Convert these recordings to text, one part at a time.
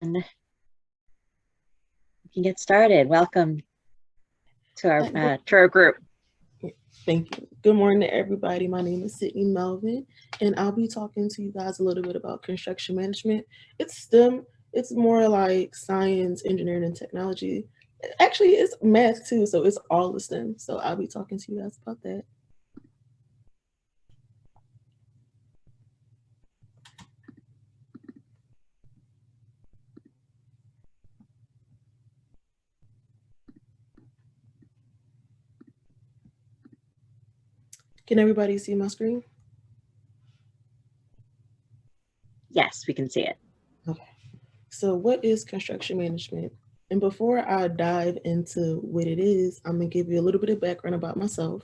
And we can get started. Welcome to our group. Thank you. Good morning to everybody. My name is Sydney Melvin, and I'll be talking to you guys a little bit about construction management. It's STEM. It's more like science, engineering, and technology. Actually, it's math too, so it's all the STEM. So I'll be talking to you guys about that. Can everybody see my screen? Yes, we can see it. Okay. So what is construction management? And before I dive into what it is, I'm going to give you a little bit of background about myself.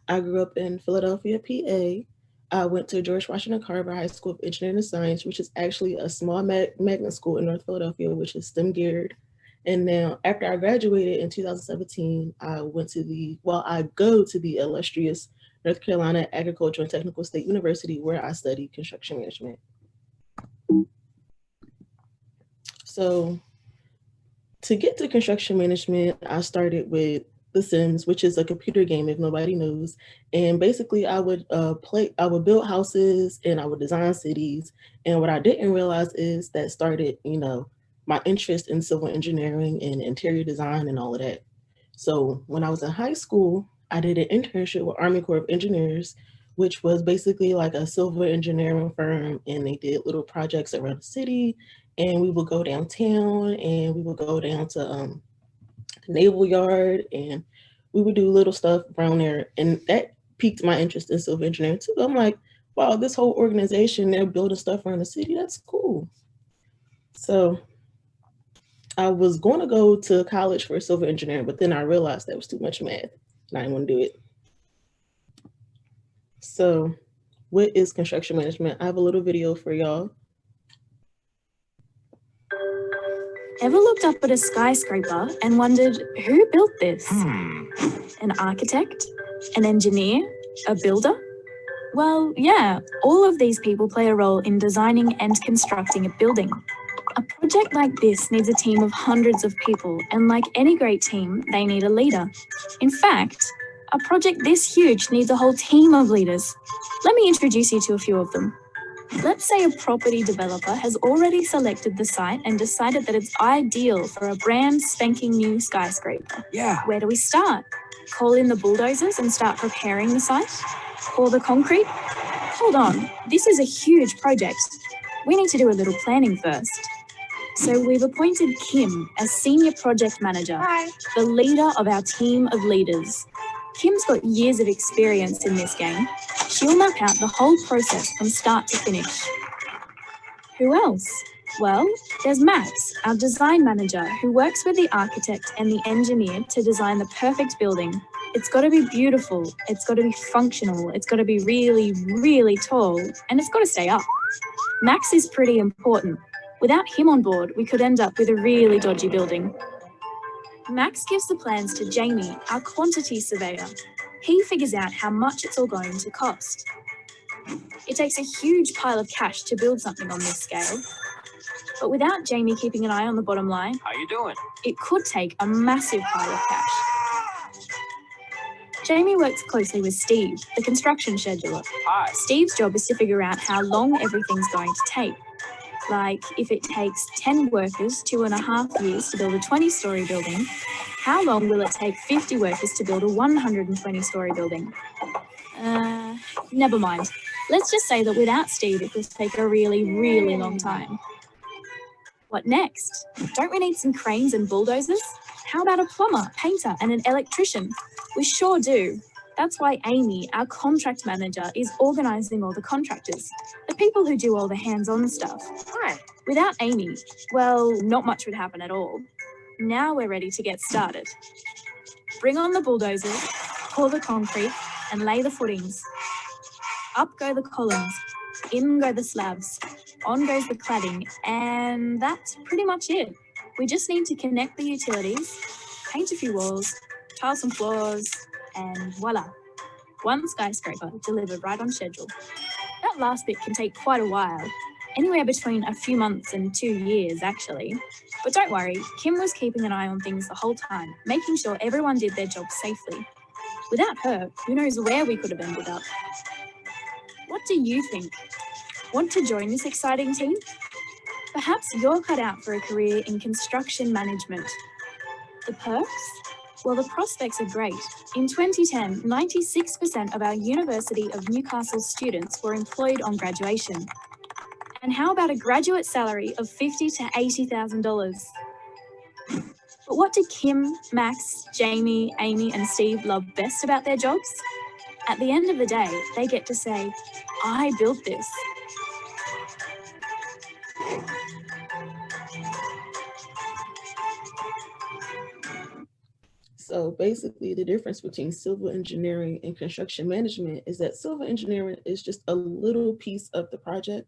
I grew up in Philadelphia, PA. I went to George Washington Carver High School of Engineering and Science, which is actually a small magnet school in North Philadelphia, which is STEM geared. And now after I graduated in 2017, I go to the illustrious North Carolina Agricultural and Technical State University, where I study construction management. So to get to construction management, I started with The Sims, which is a computer game if nobody knows. And basically I would build houses and I would design cities. And what I didn't realize is that started, my interest in civil engineering and interior design and all of that. So when I was in high school, I did an internship with Army Corps of Engineers, which was basically like a civil engineering firm, and they did little projects around the city. And we would go downtown, and we would go down to the Naval Yard, and we would do little stuff around there. And that piqued my interest in civil engineering too. I'm like, wow, this whole organization, they're building stuff around the city. That's cool. So I was going to go to college for civil engineering, but then I realized that was too much math, and I didn't want to do it. So what is construction management? I have a little video for y'all. Ever looked up at a skyscraper and wondered, who built this? An architect? An engineer? A builder? Well, yeah, all of these people play a role in designing and constructing a building. A project like this needs a team of hundreds of people, and like any great team, they need a leader. In fact, a project this huge needs a whole team of leaders. Let me introduce you to a few of them. Let's say a property developer has already selected the site and decided that it's ideal for a brand spanking new skyscraper. Yeah. Where do we start? Call in the bulldozers and start preparing the site? Pour the concrete? Hold on, this is a huge project. We need to do a little planning first. So we've appointed Kim as Senior Project Manager, the leader of our team of leaders. Kim's got years of experience in this game. She'll map out the whole process from start to finish. Who else? Well, there's Max, our design manager, who works with the architect and the engineer to design the perfect building. It's got to be beautiful, it's got to be functional, it's got to be really, really tall, and it's got to stay up. Max is pretty important. Without him on board, we could end up with a really dodgy building. Max gives the plans to Jamie, our quantity surveyor. He figures out how much it's all going to cost. It takes a huge pile of cash to build something on this scale. But without Jamie keeping an eye on the bottom line, How you doing? it could take a massive pile of cash. Jamie works closely with Steve, the construction scheduler. Hi. Steve's job is to figure out how long everything's going to take. Like, if it takes 10 workers 2.5 years to build a 20-story building, how long will it take 50 workers to build a 120-story building? Never mind. Let's just say that without Steve, it could take a really, really long time. What next? Don't we need some cranes and bulldozers? How about a plumber, painter, and an electrician? We sure do. That's why Amy, our contract manager, is organising all the contractors, the people who do all the hands-on stuff. Hi. Without Amy, well, not much would happen at all. Now we're ready to get started. Bring on the bulldozers, pour the concrete, and lay the footings. Up go the columns, in go the slabs, on goes the cladding, and that's pretty much it. We just need to connect the utilities, paint a few walls, tile some floors, and voila, one skyscraper delivered right on schedule. That last bit can take quite a while. anywhere between a few months and 2 years actually. But don't worry, Kim was keeping an eye on things the whole time, making sure everyone did their job safely. Without her, who knows where we could have ended up. What do you think? Want to join this exciting team? Perhaps you're cut out for a career in construction management. The perks? Well, the prospects are great. In 2010, 96% of our University of Newcastle students were employed on graduation. And how about a graduate salary of $50,000 to $80,000? But what do Kim, Max, Jamie, Amy, and Steve love best about their jobs? At the end of the day, they get to say, I built this. So basically the difference between civil engineering and construction management is that civil engineering is just a little piece of the project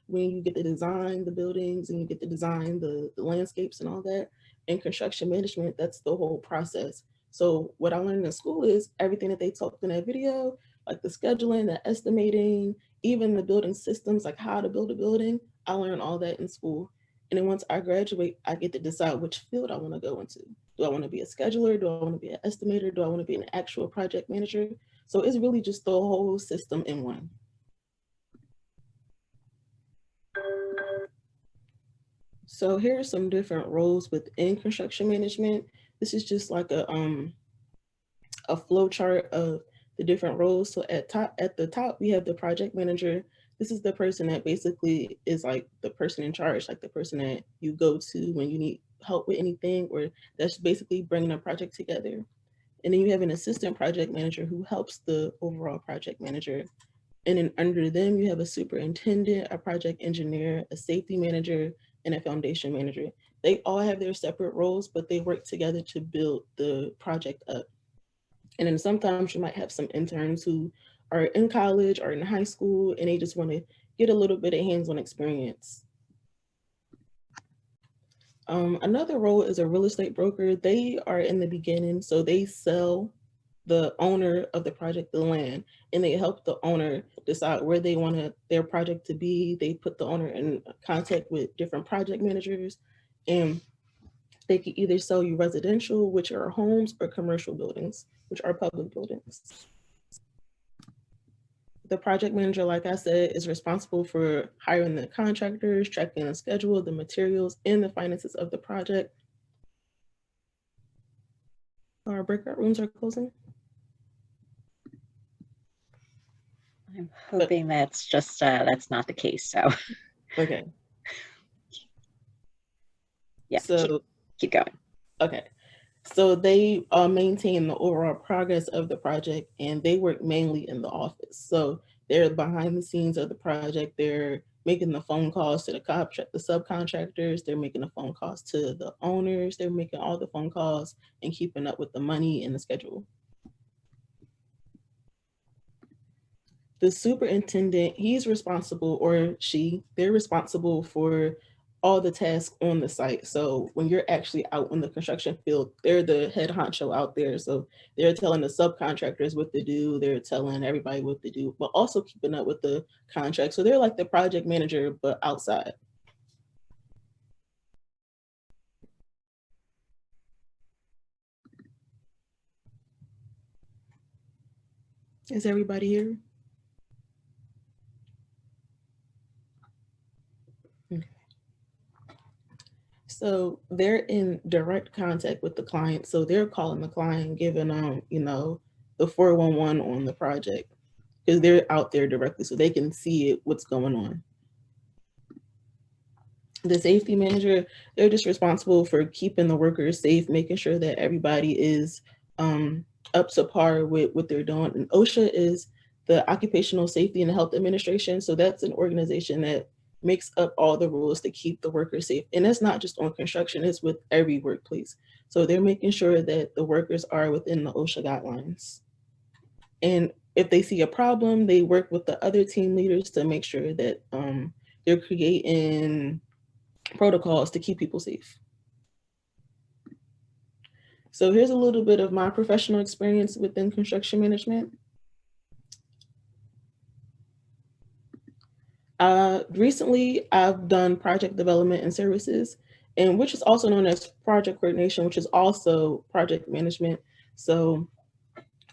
when you get to design the buildings and you get to design the landscapes and all that. In construction management, that's the whole process. So what I learned in school is everything that they talked in that video, like the scheduling, the estimating, even the building systems, like how to build a building, I learned all that in school. And then once I graduate, I get to decide which field I want to go into. Do I want to be a scheduler? Do I want to be an estimator? Do I want to be an actual project manager? So it's really just the whole system in one. So here are some different roles within construction management. This is just like a flow chart of the different roles. So at the top, we have the project manager. This is the person that basically is like the person in charge, like the person that you go to when you need help with anything, or that's basically bringing a project together. And then you have an assistant project manager who helps the overall project manager. And then under them, you have a superintendent, a project engineer, a safety manager, and a foundation manager. They all have their separate roles, but they work together to build the project up. And then sometimes you might have some interns who are in college or in high school, and they just want to get a little bit of hands-on experience. Another role is a real estate broker. They are in the beginning, so they sell the owner of the project the land, and they help the owner decide where they want their project to be. They put the owner in contact with different project managers, and they can either sell you residential, which are homes, or commercial buildings, which are public buildings. The project manager, like I said, is responsible for hiring the contractors, tracking the schedule, the materials, and the finances of the project. Our breakout rooms are closing. I'm hoping that's just, that's not the case, so. Okay. Yeah, So keep going. Okay. So they maintain the overall progress of the project, and they work mainly in the office. So they're behind the scenes of the project. They're making the phone calls to the subcontractors. They're making the phone calls to the owners. They're making all the phone calls and keeping up with the money and the schedule. The superintendent, he's responsible, or she, they're responsible for all the tasks on the site. So when you're actually out in the construction field, they're the head honcho out there. So they're telling the subcontractors what to do. They're telling everybody what to do, but also keeping up with the contract. So they're like the project manager, but outside. Is everybody here? So they're in direct contact with the client. So they're calling the client, giving them, the 411 on the project, because they're out there directly so they can see it, what's going on. The safety manager, they're just responsible for keeping the workers safe, making sure that everybody is up to par with what they're doing. And OSHA is the Occupational Safety and Health Administration. So that's an organization that makes up all the rules to keep the workers safe. And that's not just on construction, it's with every workplace. So they're making sure that the workers are within the OSHA guidelines. And if they see a problem, they work with the other team leaders to make sure that they're creating protocols to keep people safe. So here's a little bit of my professional experience within construction management. Recently, I've done project development and services, and which is also known as project coordination, which is also project management. So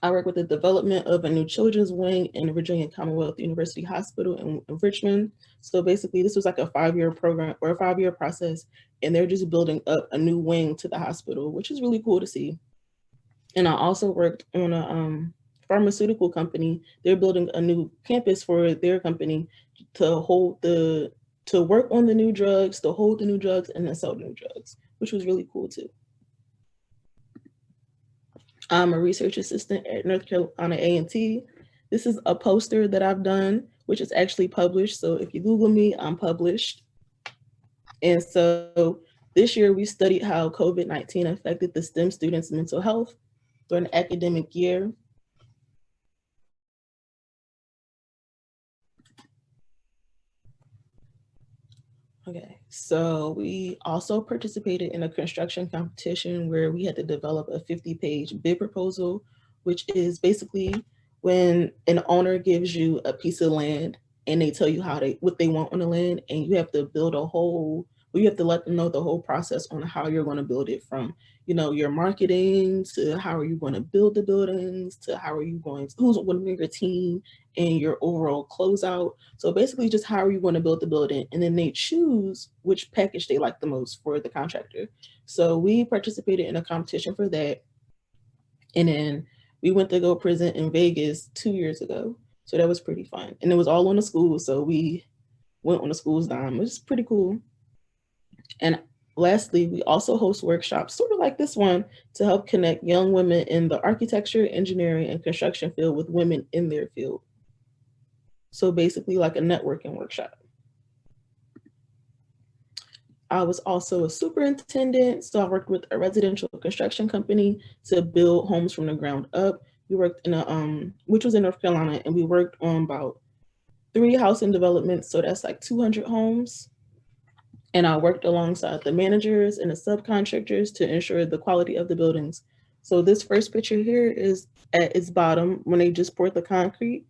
I work with the development of a new children's wing in Virginia Commonwealth University Hospital in Richmond. So basically, this was like a 5-year program or a 5-year process, and they're just building up a new wing to the hospital, which is really cool to see. And I also worked on a pharmaceutical company. They're building a new campus for their company to to work on the new drugs, to hold the new drugs, and then sell the new drugs, which was really cool too. I'm a research assistant at North Carolina A&T. This is a poster that I've done, which is actually published. So if you Google me, I'm published. And so this year we studied how COVID-19 affected the STEM students' mental health during the academic year. Okay, so we also participated in a construction competition where we had to develop a 50-page bid proposal, which is basically when an owner gives you a piece of land and they tell you what they want on the land, and you have to build you have to let them know the whole process on how you're going to build it, from your marketing to how are you going to build the buildings to who's going to be your team and your overall closeout. So basically just how are you going to build the building, and then they choose which package they like the most for the contractor. So we participated in a competition for that, and then we went to go present in Vegas 2 years ago. So that was pretty fun, and it was all on the school, so we went on the school's dime. It was pretty cool. And lastly, we also host workshops, sort of like this one, to help connect young women in the architecture, engineering, and construction field with women in their field. So basically like a networking workshop. I was also a superintendent, so I worked with a residential construction company to build homes from the ground up. We worked in which was in North Carolina, and we worked on about 3 housing developments, so that's like 200 homes. And I worked alongside the managers and the subcontractors to ensure the quality of the buildings. So this first picture here is at its bottom when they just poured the concrete.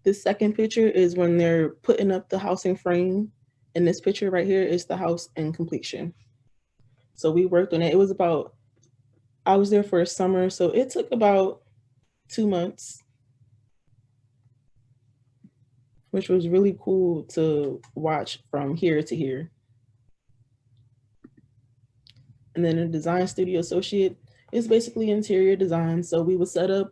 This second picture is when they're putting up the housing frame. And this picture right here is the house in completion. So we worked on it. I was there for a summer, so it took about 2 months, which was really cool to watch from here to here. And then a design studio associate is basically interior design. So we would set up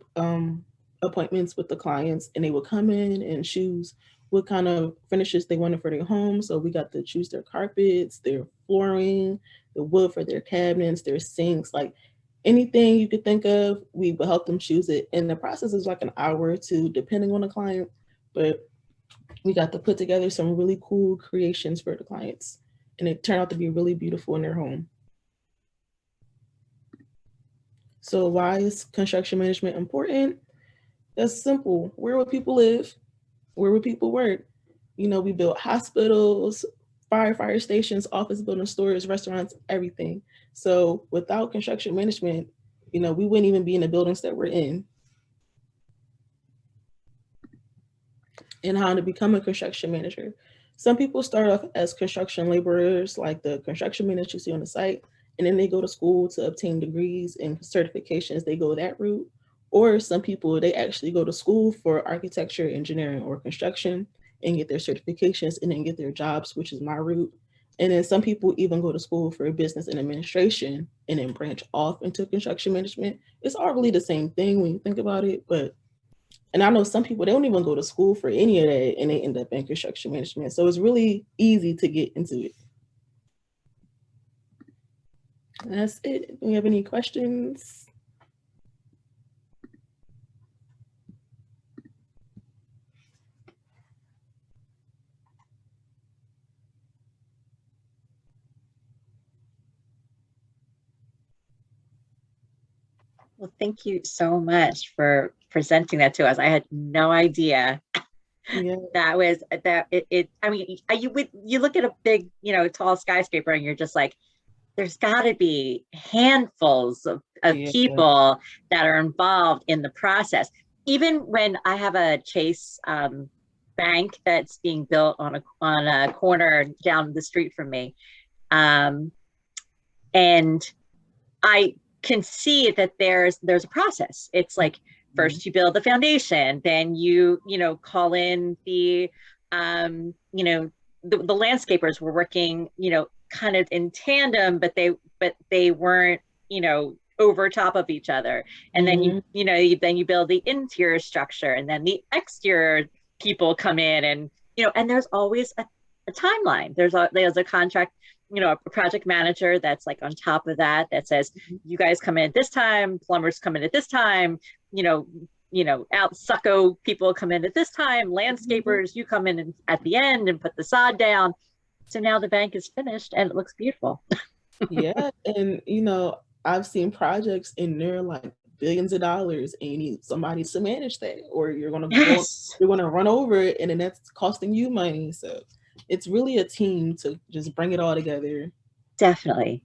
appointments with the clients, and they would come in and choose what kind of finishes they wanted for their home. So we got to choose their carpets, their flooring, the wood for their cabinets, their sinks, like anything you could think of, we would help them choose it. And the process is like an hour or two, depending on the client. But we got to put together some really cool creations for the clients, and it turned out to be really beautiful in their home. So why is construction management important? That's simple. Where would people live? Where would people work? We built hospitals, fire stations, office buildings, stores, restaurants, everything. So without construction management, we wouldn't even be in the buildings that we're in. And how to become a construction manager. Some people start off as construction laborers, like the construction managers you see on the site, and then they go to school to obtain degrees and certifications. They go that route. Or some people, they actually go to school for architecture, engineering, or construction and get their certifications and then get their jobs, which is my route. And then some people even go to school for business and administration and then branch off into construction management. It's all really the same thing when you think about it. And I know some people, they don't even go to school for any of that and they end up in construction management. So it's really easy to get into it. That's it. Do you have any questions? Well, thank you so much for presenting that to us. I had no idea. Yeah. I mean, you look at a big, tall skyscraper and you're just like, there's got to be handfuls of people that are involved in the process. Even when I have a Chase bank that's being built on a corner down the street from me. And I can see that there's a process. It's like, first you build the foundation, then you call in the the landscapers were working, kind of in tandem, but they weren't, over top of each other. And then then you build the interior structure, and then the exterior people come in, and and there's always a timeline. There's a contract, a project manager that's like on top of that says, you guys come in at this time, plumbers come in at this time, out succo people come in at this time, landscapers, you come in at the end and put the sod down. So now the bank is finished and it looks beautiful. Yeah, and I've seen projects and they're like billions of dollars, and you need somebody to manage that, or you're gonna run over it, and then that's costing you money. So it's really a team to just bring it all together. Definitely.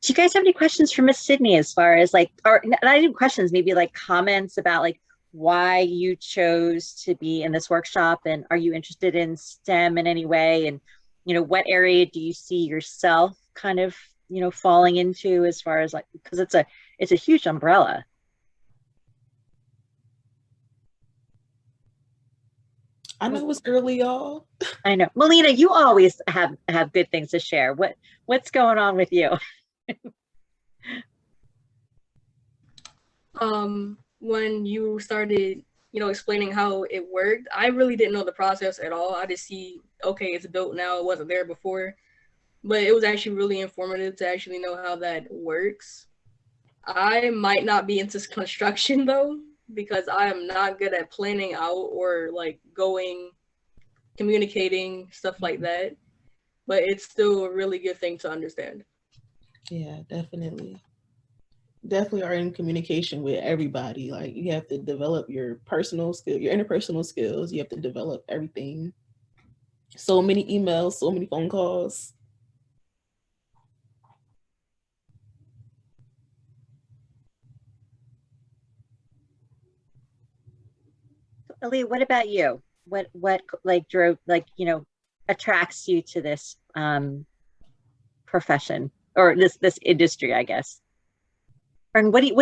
Do you guys have any questions for Miss Sydney, as far as like, or not even questions, maybe like comments about like why you chose to be in this workshop, and are you interested in STEM in any way, and what area do you see yourself kind of falling into, as far as like, because it's a huge umbrella. I know it's early, y'all. I know, Melina, you always have good things to share. What's going on with you? When you started, explaining how it worked, I really didn't know the process at all. I just see, okay, it's built now, it wasn't there before. But it was actually really informative to actually know how that works. I might not be into construction though, because I am not good at planning out or like communicating, stuff like that. But it's still a really good thing to understand. Yeah, definitely. Definitely are in communication with everybody. Like, you have to develop your personal skill, your interpersonal skills. You have to develop everything. So many emails, so many phone calls. Ali, what about you? What like drove, like, attracts you to this profession, or this industry, I guess? And what do you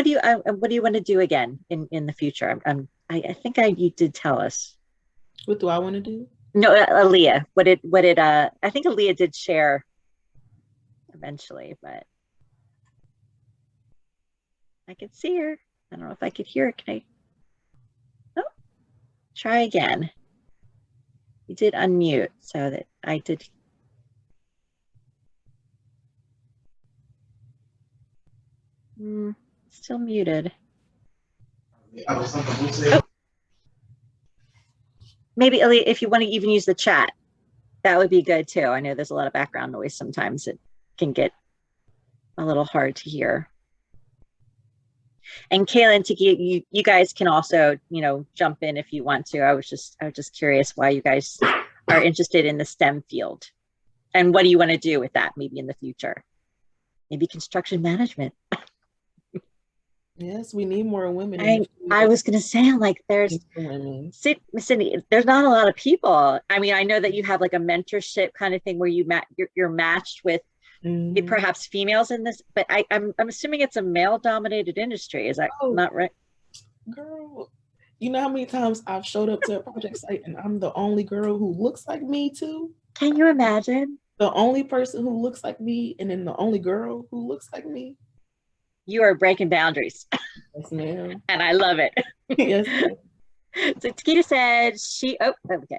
want to do again in the future? I think you did tell us. What do I want to do? No, Aaliyah. What did I think Aaliyah did share eventually, but I could see her. I don't know if I could hear her. Can I? Oh, try again. You did unmute, so that I did. Still muted. Oh. Maybe, Aaliyah, if you want to even use the chat, that would be good too. I know there's a lot of background noise sometimes. It can get a little hard to hear. And Kaylin, Tiki, you guys can also, jump in if you want to. I was just curious why you guys are interested in the STEM field, and what do you want to do with that maybe in the future? Maybe construction management. Yes, we need more women. I was going to say, like, there's Cindy, there's not a lot of people. I mean, I know that you have like a mentorship kind of thing where you're matched with perhaps females in this, but I'm assuming it's a male dominated industry. Is that not right? Girl, you know how many times I've showed up to a project site and I'm the only girl who looks like me too? Can you imagine? The only person who looks like me, and then the only girl who looks like me. You are breaking boundaries. Yes, ma'am. And I love it. Yes. So Takita said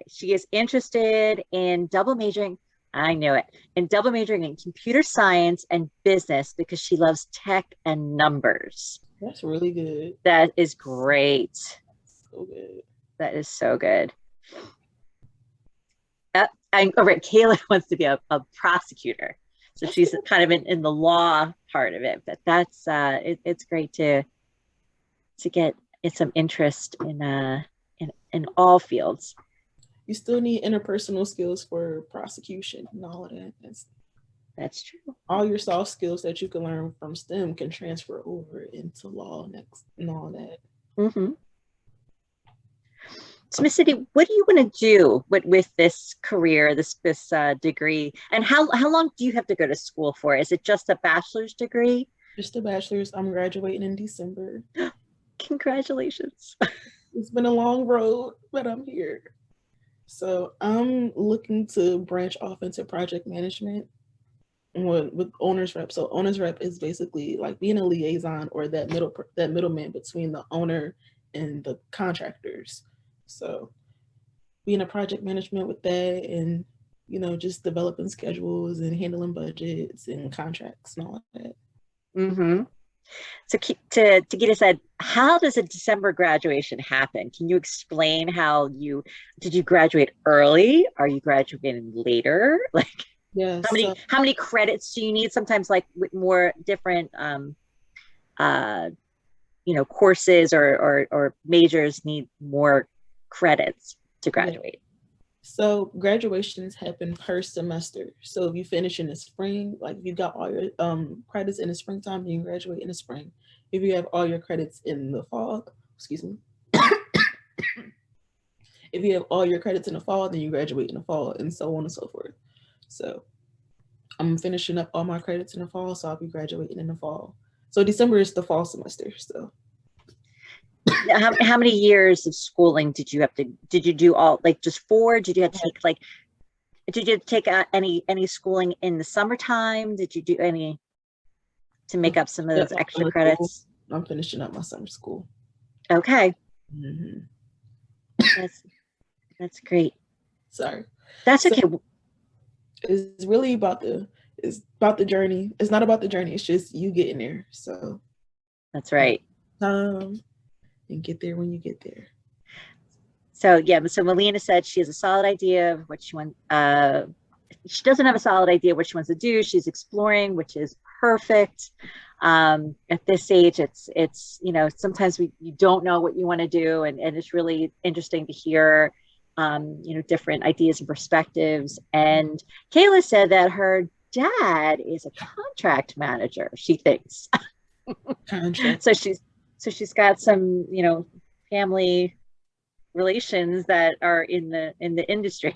she is interested in double majoring. I knew it. In double majoring in computer science and business because she loves tech and numbers. That's really good. That is great. So good. That is so good. All right, Kayla wants to be a prosecutor. So she's kind of in the law part of it, but that's it's great to get some interest in all fields. You still need interpersonal skills for prosecution and all of that. That's true. All your soft skills that you can learn from STEM can transfer over into law next and all that. So, Miss Cindy, what do you want to do with this career, this degree, and how long do you have to go to school for? Is it just a bachelor's degree? Just a bachelor's. I'm graduating in December. Congratulations. It's been a long road, but I'm here. So I'm looking to branch off into project management with owner's rep. So owner's rep is basically like being a liaison or that middleman between the owner and the contractors. So being a project management with that, and just developing schedules and handling budgets and contracts and all that. Mm-hmm. So to get us at, how does a December graduation happen? Can you explain did you graduate early? Are you graduating later? Like, yeah, how many credits do you need? Sometimes like with more different courses or majors need more credits to graduate. Yeah. So graduations happen per semester. So if you finish in the spring, like if you got all your credits in the springtime, you can graduate in the spring. If you have all your credits in the fall, excuse me. If you have all your credits in the fall, then you graduate in the fall, and so on and so forth. So I'm finishing up all my credits in the fall, so I'll be graduating in the fall. So December is the fall semester. So how many years of schooling did you do all, like just 4? Did you have to take did you take any schooling in the summertime? Did you do any to make up some of those extra credits? I'm finishing up my summer school. Okay. Mm-hmm. That's great. Sorry. That's okay. It's really about the journey. It's not about the journey. It's just you getting there. So that's right. And get there when you get there. So yeah, so Melina said she has a solid idea of what she wants. She doesn't have a solid idea what she wants to do. She's exploring, which is perfect. At this age, it's sometimes you don't know what you want to do, and it's really interesting to hear different ideas and perspectives. And Kayla said that her dad is a contract manager, she thinks. Contract. So she's got some, family relations that are in the industry.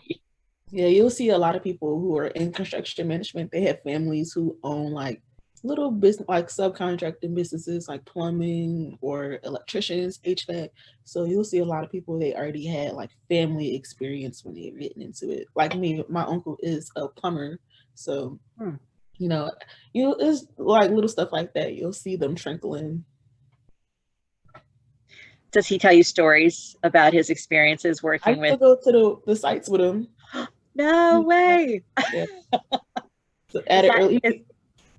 Yeah, you'll see a lot of people who are in construction management. They have families who own like little business, like subcontracting businesses, like plumbing or electricians, HVAC. So you'll see a lot of people, they already had like family experience when they're getting into it. Like me, my uncle is a plumber. So, it's like little stuff like that. You'll see them trickling. Does he tell you stories about his experiences working with? I go to the sites with him. No way. Yeah. So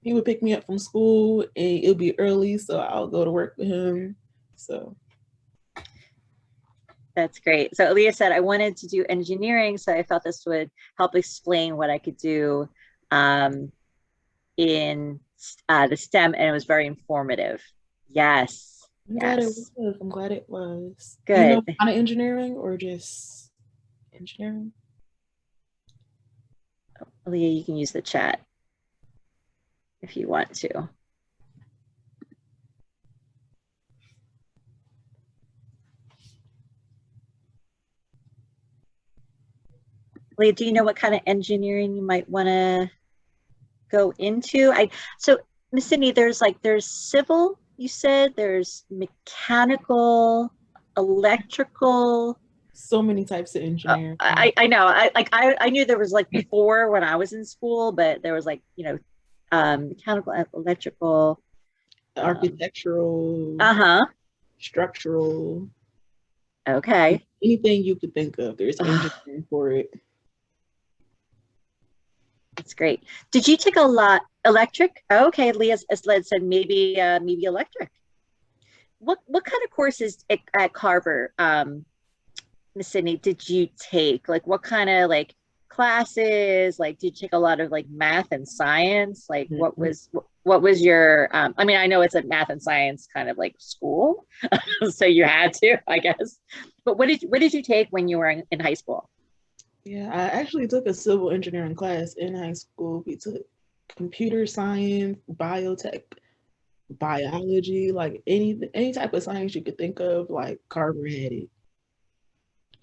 he would pick me up from school, and it'll be early, so I'll go to work with him. So that's great. So Aaliyah said, I wanted to do engineering, so I felt this would help explain what I could do in the STEM, and it was very informative. Yes. I'm glad it was. Good. Do you know kind of engineering or just engineering? Aaliyah, you can use the chat if you want to. Aaliyah, do you know what kind of engineering you might want to go into? So Miss Sydney, there's civil, you said, there's mechanical, electrical. So many types of engineering. I know. I knew there was like before when I was in school, but there was mechanical, electrical, architectural, structural. Okay. Anything you could think of, there's engineering for it. That's great. Did you take a lot electric? Oh, okay, Leah said maybe electric. What kind of courses at Carver, Miss Sydney, did you take? Like what kind of classes? Like did you take a lot of math and science? Like what was your I mean, I know it's a math and science kind of school, so you had to, I guess. But what did you take when you were in high school? Yeah, I actually took a civil engineering class in high school. We took computer science, biotech, biology, any type of science you could think of, Carver had it.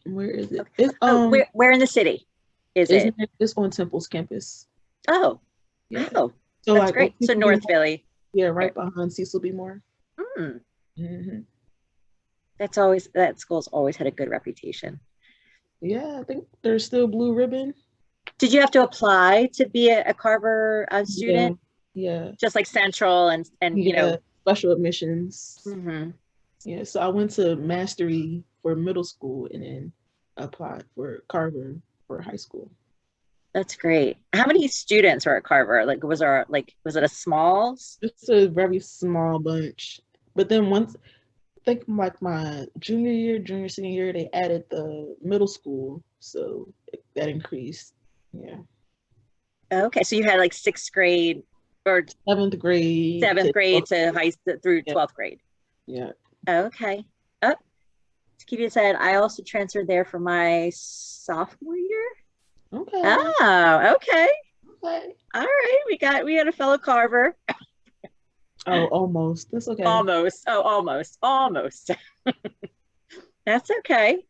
Where is it? Okay. It's where in the city is it? It's on Temple's campus. Oh, Yeah. oh, So that's like great. So North Philly. Yeah, right behind Cecil B. Moore. Mm. Mm-hmm. That school's always had a good reputation. Yeah, I think there's still blue ribbon. Did you have to apply to be a Carver student? Yeah. Just like Central and you know, special admissions. Mm-hmm. Yeah, so I went to Mastery for middle school and then applied for Carver for high school. That's great. How many students were at Carver? Like, was it a small? It's a very small bunch. But then once, I think like my junior, senior year, they added the middle school. So that increased. Yeah. Okay. So you had like sixth grade or seventh grade to high through 12th grade. Yeah. Okay. Oh, to keep you said, I also transferred there for my sophomore year. Okay. Oh, okay. Okay. All right. We had a fellow Carver. Oh, almost. That's okay. Almost. Oh, almost. That's okay.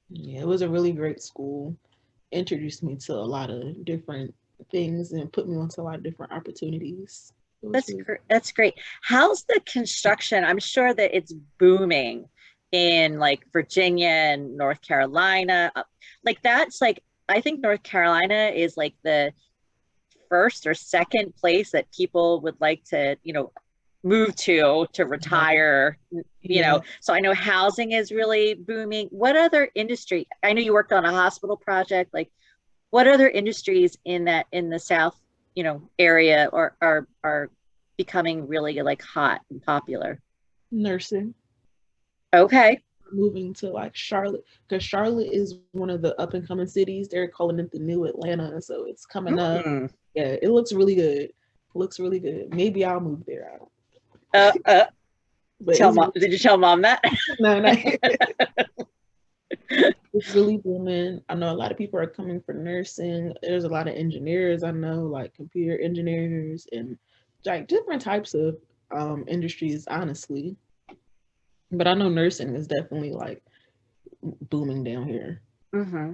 Yeah, it was a really great school. Introduced me to a lot of different things and put me onto a lot of different opportunities. That's great. How's the construction? I'm sure that it's booming in like Virginia and North Carolina. Like that's like, I think North Carolina is like the first or second place that people would like to, move to retire, so I know housing is really booming. What other industry? I know you worked on a hospital project. Like what other industries in the South, area are becoming really like hot and popular? Nursing. Okay. Moving to like Charlotte, because Charlotte is one of the up and coming cities. They're calling it the new Atlanta, so it's coming up. Yeah, it looks really good. Maybe I'll move there. Did you tell mom that? No. It's really booming. I know a lot of people are coming for nursing. There's a lot of engineers I know, like computer engineers and like different types of industries, honestly. But I know nursing is definitely like booming down here. Mm-hmm.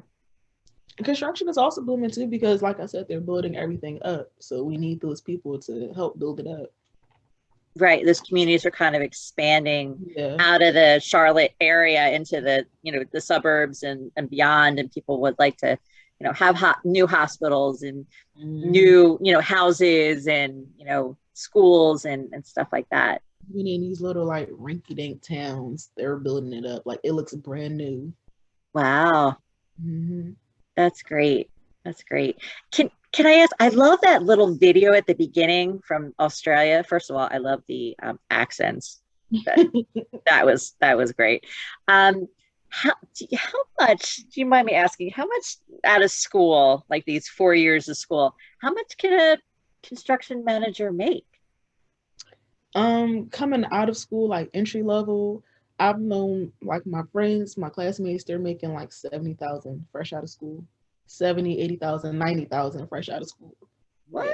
Construction is also booming too because, like I said, they're building everything up. So we need those people to help build it up. Right. Those communities are kind of expanding out of the Charlotte area into the, the suburbs and beyond. And people would like to, have new hospitals and new, houses and, schools and stuff like that. Even in these little like rinky-dink towns, they're building it up. Like it looks brand new. Wow. Mm-hmm. That's great. Can I ask, I love that little video at the beginning from Australia. First of all, I love the accents. That was great. How much, do you mind me asking, how much out of school, like these 4 years of school, how much can a construction manager make? Coming out of school, like entry level, I've known like my friends, my classmates, they're making like 70,000 fresh out of school. 70, 80,000, 90,000 fresh out of school. What? Yeah.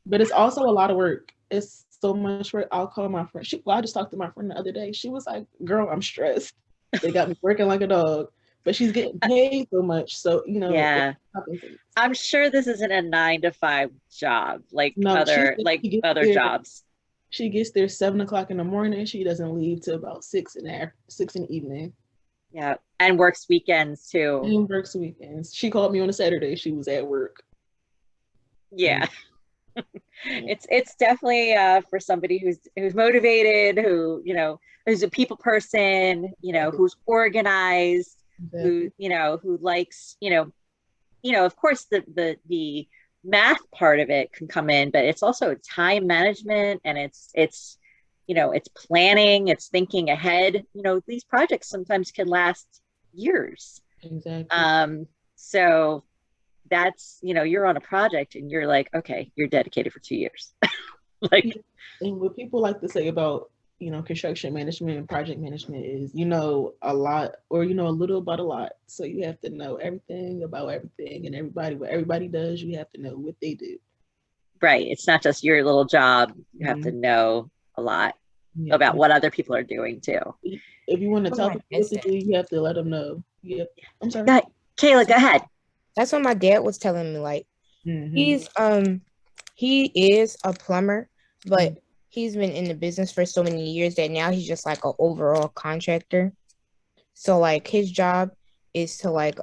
But it's also a lot of work. It's so much work. I'll call my friend. I just talked to my friend the other day. She was like, girl, I'm stressed. They got me working like a dog, but she's getting paid so much. So, yeah. I'm sure this isn't a 9-to-5 job like other jobs. She gets there 7:00 in the morning. She doesn't leave till about 6 in the evening. Yeah, and works weekends too. And works weekends. She called me on a Saturday. She was at work. Yeah, it's definitely for somebody who's motivated, who's a people person, who's organized, who likes, of course the math part of it can come in, but it's also time management and it's planning, it's thinking ahead. These projects sometimes can last years. Exactly. So that's, you're on a project and you're like, okay, you're dedicated for 2 years. And what people like to say about, construction management and project management is, a lot or, a little about a lot. So you have to know everything about everything and what everybody does, you have to know what they do. Right. It's not just your little job. You have to know a lot about what other people are doing too. If you want to tell people what to do, you have to let them know. Yep. I'm sorry. Go ahead. Kayla, go ahead. That's what my dad was telling me. Like, he is a plumber, but he's been in the business for so many years that now he's just like an overall contractor. So like his job is to like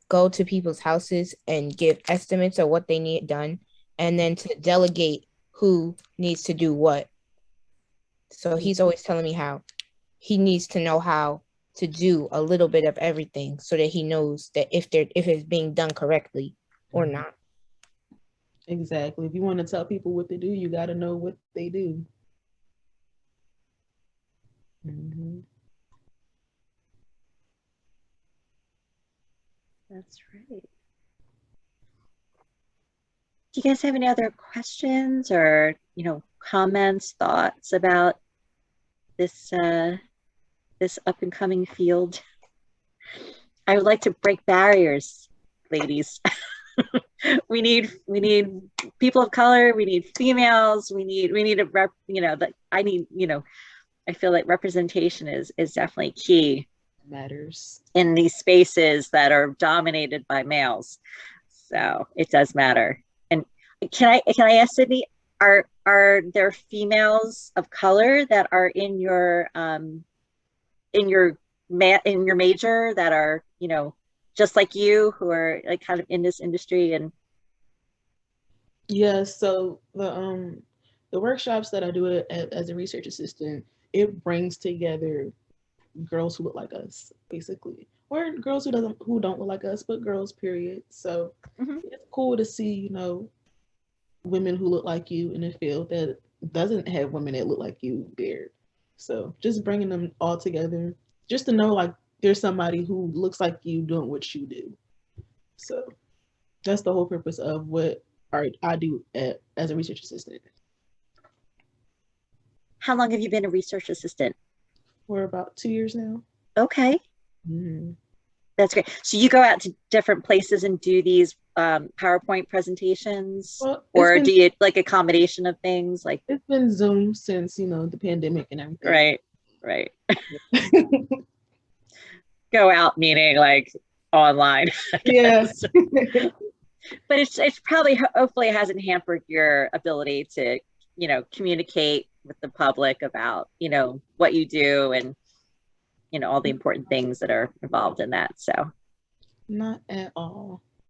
go to people's houses and give estimates of what they need done, and then to delegate who needs to do what. So he's always telling me how he needs to know how to do a little bit of everything so that he knows that if it's being done correctly or not. Exactly. If you want to tell people what to do, you got to know what they do. That's right. Do you guys have any other questions or, comments, thoughts about this this up and coming field? I would like to break barriers, ladies. we need people of color, we need females, we need a rep, I feel like representation is definitely key. Matters in these spaces that are dominated by males. So it does matter. And can I ask Sydney, are there females of color that are in your major that are, just like you, who are like kind of in this industry? And yes, so the workshops that I do as a research assistant, it brings together girls who look like us, basically, or girls who don't look like us, but girls, period. So it's cool to see, women who look like you in a field that doesn't have women that look like you there. So just bringing them all together, just to know like there's somebody who looks like you doing what you do. So that's the whole purpose of what I do as a research assistant. How long have you been a research assistant? For about 2 years now. Okay. That's great. So you go out to different places and do these PowerPoint presentations, or do you like a combination of things? Like, it's been Zoom since, the pandemic and everything. Right. Go out meaning like online. Yes. But it's probably, hopefully it hasn't hampered your ability to, communicate with the public about, what you do and, all the important things that are involved in that. So not at all.